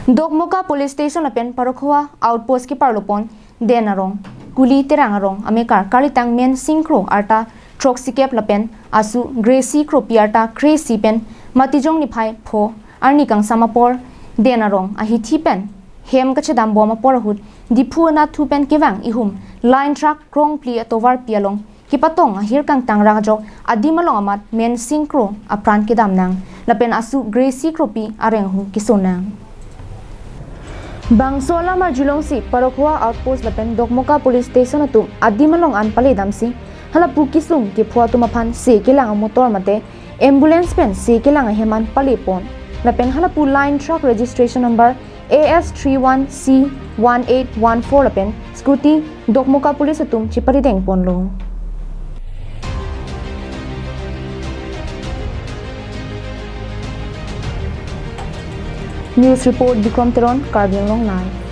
Dokmoka police station lapen parokhoa outpost ki parlopon denarong kuli terangarong amekar kalitang men singkro arta troxicap lapen asu gracie cropiarta crazy pen matijong ni phai pho arni kang samapor denarong ahithi pen hem kachedam boma porhut dipu na thu pen kiwang ihum line truck krong pli atovar pialong kipatong ahir kang tangra jok adimalong amat men singkro apran kedam nang lapen asu gracie cropi areng hu kisonang Bangsola Marjulong si Parokwa outpost lapen Dokmoka police station atu adimalong an paledam si halapu kisum ki phua tumapan se kilang motor mate ambulance pen se kilang heman palepon lapen halapu line truck registration number AS31C1814 lapen scoty Dokmoka police atum chiparideng ponlo News report Bikram Teron Carbon Long Live